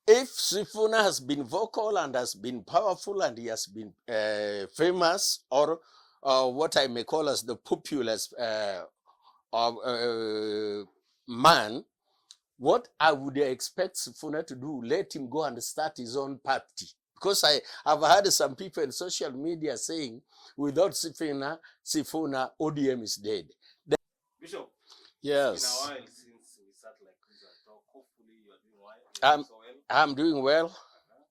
if Sifuna has been vocal and has been powerful and he has been famous, or what I may call as the populous man, what I would expect Sifuna to do, let him go and start his own party. Because I've heard some people in social media saying, without Sifuna, ODM is dead. Bishop, yes. It's been a while since we sat like this and talk. Hopefully you are doing well. I'm doing well.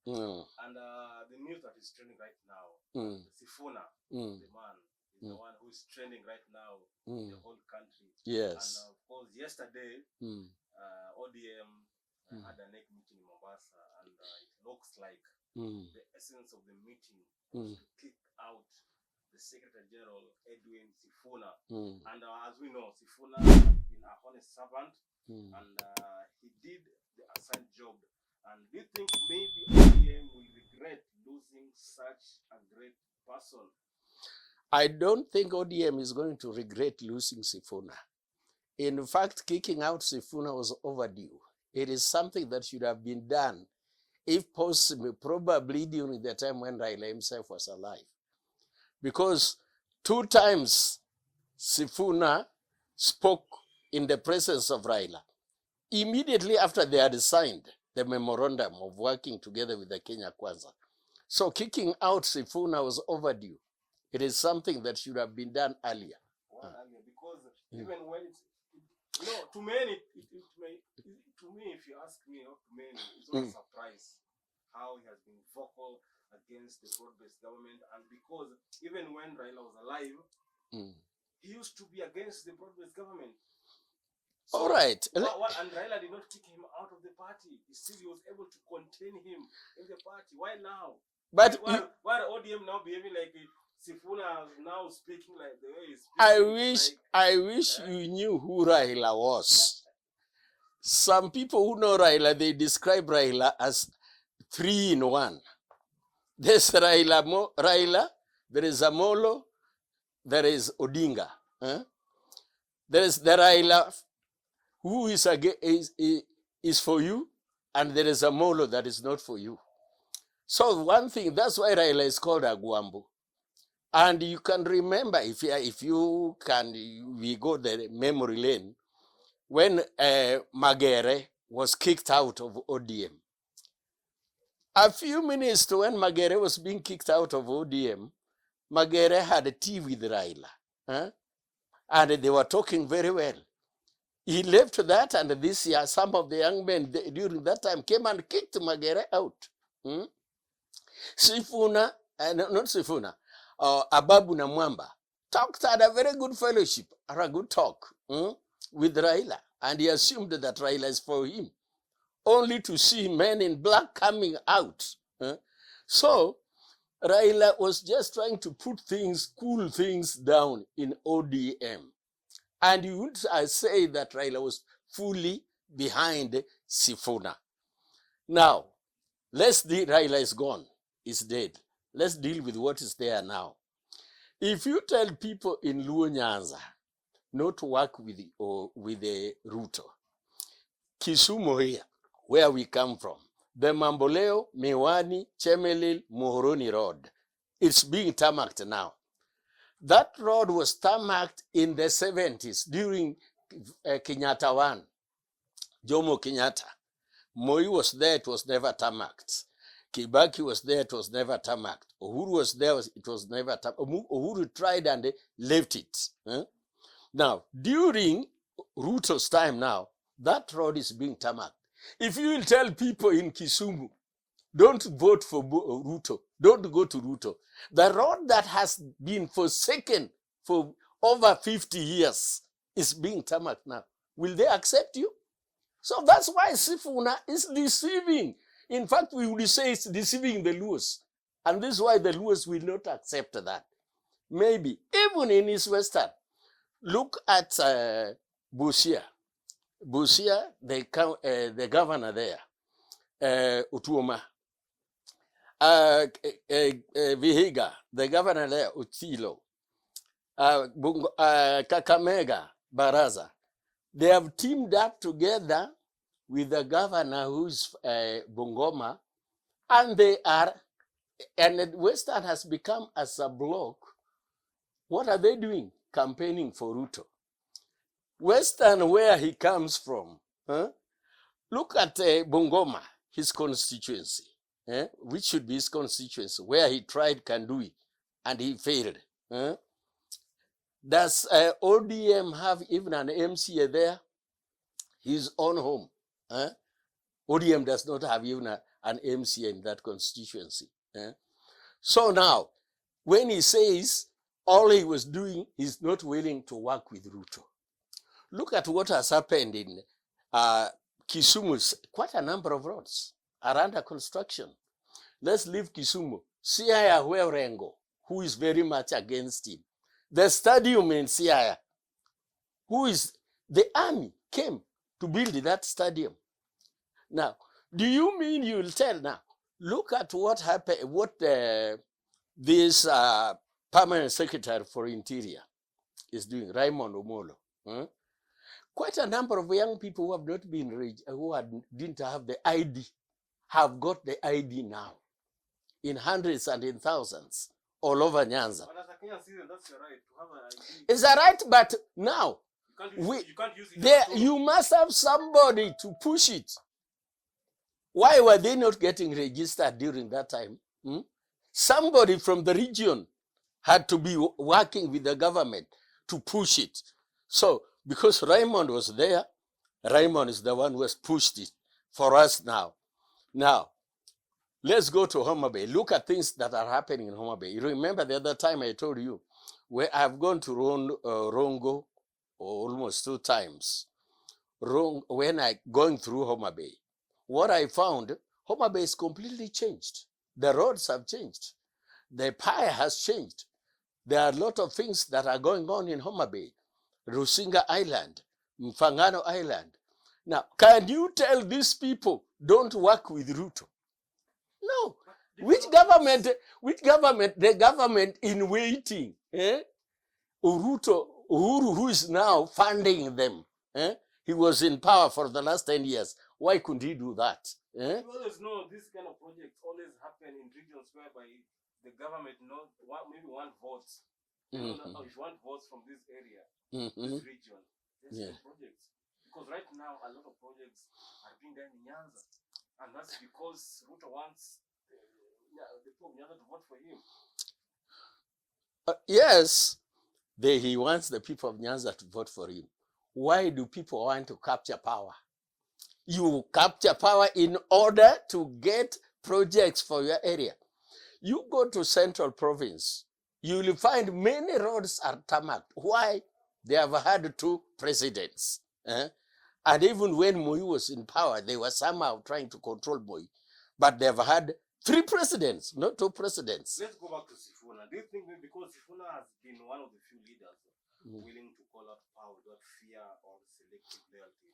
And the news that is trending right now, Sifuna, the man, is the one who is trending right now in the whole country. Yes. And of course, yesterday, ODM had a neck meeting in Mombasa, and it looks like the essence of the meeting was to kick out the Secretary General, Edwin Sifuna. And as we know, Sifuna has been a honest servant, and he did the assigned job. And do you think maybe ODM will regret losing such a great person? I don't think ODM is going to regret losing Sifuna. In fact, kicking out Sifuna was overdue. It is something that should have been done, if possible, probably during the time when Raila himself was alive. Because 2 times Sifuna spoke in the presence of Raila, immediately after they had signed the memorandum of working together with the Kenya Kwanza. So kicking out Sifuna was overdue. It is something that should have been done earlier. Earlier, because even when it's, to many, to me, if you ask me, not to many, it's not a surprise how he has been vocal against the broad-based government. And because even when Raila was alive, he used to be against the broad-based government. So, all right. And Raila did not kick him out of the party. He was able to contain him in the party. Why now? But why ODM now behaving like Sifuna now speaking like the way he's speaking? I wish you knew who Raila was. Some people who know Raila, they describe Raila as 3 in 1. There's Raila, there is Amolo, there is Odinga. There is the Raila who is for you, and there is Amolo that is not for you. So one thing, that's why Raila is called Agwambo. And you can remember, if you can, we go the memory lane, when Magere was kicked out of ODM. A few minutes to when Magere was being kicked out of ODM, Magere had a tea with Raila. And they were talking very well. He left that, and this year, some of the young men during that time came and kicked Magere out. Sifuna, not Sifuna, Ababu na Mwamba had a very good fellowship, or a good talk with Raila, and he assumed that Raila is for him, only to see men in black coming out. So Raila was just trying to put cool things down in ODM. And you would say that Raila was fully behind Sifuna. Now, Raila is gone, is dead. Let's deal with what is there now. If you tell people in Luo Nyanza not to work with the Ruto, Kisumu here, where we come from, the Mamboleo, Miwani, Chemelil, Muhoroni Road, it's being tarmacked now. That road was tarmacked in the 70s during Kenyatta 1, Jomo Kenyatta. Moi was there, it was never tarmacked. Kibaki was there, it was never tarmacked. Uhuru was there, it was never tarmacked. Uhuru tried and left it. Now, during Ruto's time now, that road is being tarmacked. If you will tell people in Kisumu, don't vote for Ruto, don't go to Ruto, the road that has been forsaken for over 50 years is being tarmacked now. Will they accept you? So that's why Sifuna is deceiving. In fact, we would say it's deceiving the Luos. And this is why the Luos will not accept that. Maybe, even in East Western, look at Busia. Busia, the governor there, Utuoma. Vihiga, the governor there, Utilo. Kakamega, Baraza. They have teamed up together with the governor who's Bungoma, and Western has become as a bloc. What are they doing? Campaigning for Ruto. Western, where he comes from, look at Bungoma, his constituency, which should be his constituency, where he tried Kandui and he failed. Does ODM have even an MCA there? His own home. ODM does not have even an MCA in that constituency. So now, when he says all he was doing, he's not willing to work with Ruto. Look at what has happened in Kisumu. Quite a number of roads are under construction. Let's leave Kisumu. Siaya Rengo, who is very much against him. The stadium in Siaya, the army came to build that stadium. Now, do you mean you'll tell now? Look at what happened, what this permanent secretary for Interior is doing, Raymond Omolo. Quite a number of young people who have not been didn't have the ID, have got the ID now, in hundreds and in thousands, all over Nyanza. But as a Kenyan citizen, that's your right to have an ID. It's a right, but now, you can't use it. you must have somebody to push it. Why were they not getting registered during that time? Somebody from the region had to be working with the government to push it. So, because Raymond was there, Raymond is the one who has pushed it for us now. Now, let's go to Homa Bay. Look at things that are happening in Homa Bay. You remember the other time I told you, where I've gone to Rongo almost 2 times. When I going through Homa Bay, what I found, Homa Bay is completely changed. The roads have changed. The pie has changed. There are a lot of things that are going on in Homa Bay. Rusinga Island, Mfangano Island. Now, can you tell these people don't work with Ruto? No. Which government? The government in waiting. Uhuru, who is now funding them. He was in power for the last 10 years. Why couldn't he do that? You always know this kind of projects always happen in regions whereby the government maybe want votes. If you want votes from this area, this region, there's some projects. Because right now, a lot of projects are being done in Nyanza. And that's because Ruto wants the people of Nyanza to vote for him. Yes, he wants the people of Nyanza to vote for him. Why do people want to capture power? You capture power in order to get projects for your area. You go to Central Province, you will find many roads are tarmacked. Why? They have had 2 presidents. And even when Moi was in power, they were somehow trying to control Moi. But they've had 3 presidents, not 2 presidents. Let's go back to Sifuna. Do you think maybe because Sifuna has been one of the few leaders willing to call out power without fear or selective loyalty,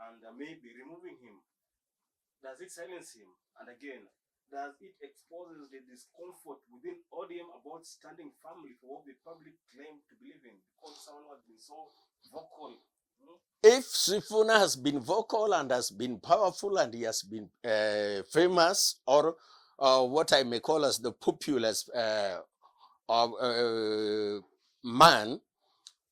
and maybe removing him, does it silence him? And again, does it expose the discomfort within ODM about standing firmly for what the public claim to believe in? Because someone has been so vocal. If Sifuna has been vocal and has been powerful and he has been famous, or what I may call as the populous man,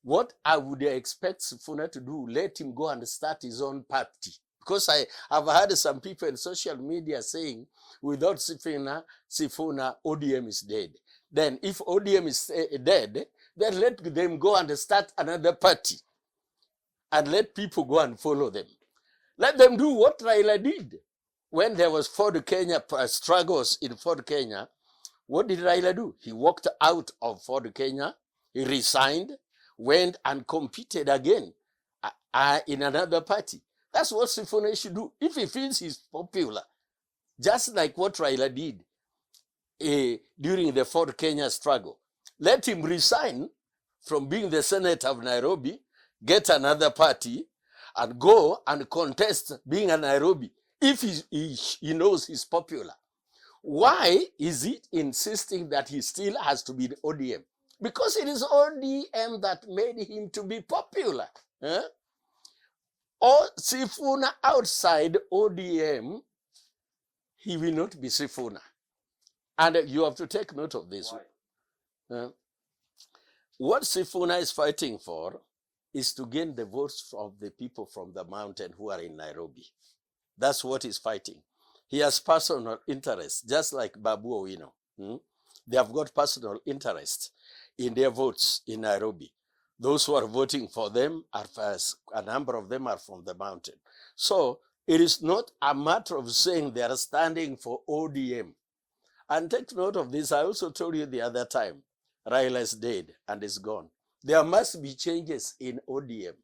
what I would expect Sifuna to do, let him go and start his own party. Because I have heard some people in social media saying, without Sifuna, ODM is dead. Then if ODM is dead, then let them go and start another party. And let people go and follow them. Let them do what Raila did. When there was Ford Kenya struggles in Ford Kenya, what did Raila do? He walked out of Ford Kenya, he resigned, went and competed again in another party. That's what Sifuna should do. If he feels he's popular, just like what Raila did during the Ford Kenya struggle, let him resign from being the senator of Nairobi, get another party, and go and contest being a Nairobi if he knows he's popular. Why is he insisting that he still has to be the ODM? Because it is ODM that made him to be popular. Or Sifuna outside ODM, he will not be Sifuna. And you have to take note of this. Why? What Sifuna is fighting for is to gain the votes of the people from the mountain who are in Nairobi. That's what he's fighting. He has personal interest, just like Babu Owino. They have got personal interest in their votes in Nairobi. Those who are voting for them, a number of them are from the mountain. So it is not a matter of saying they are standing for ODM. And take note of this. I also told you the other time, Raila is dead and is gone. There must be changes in ODM.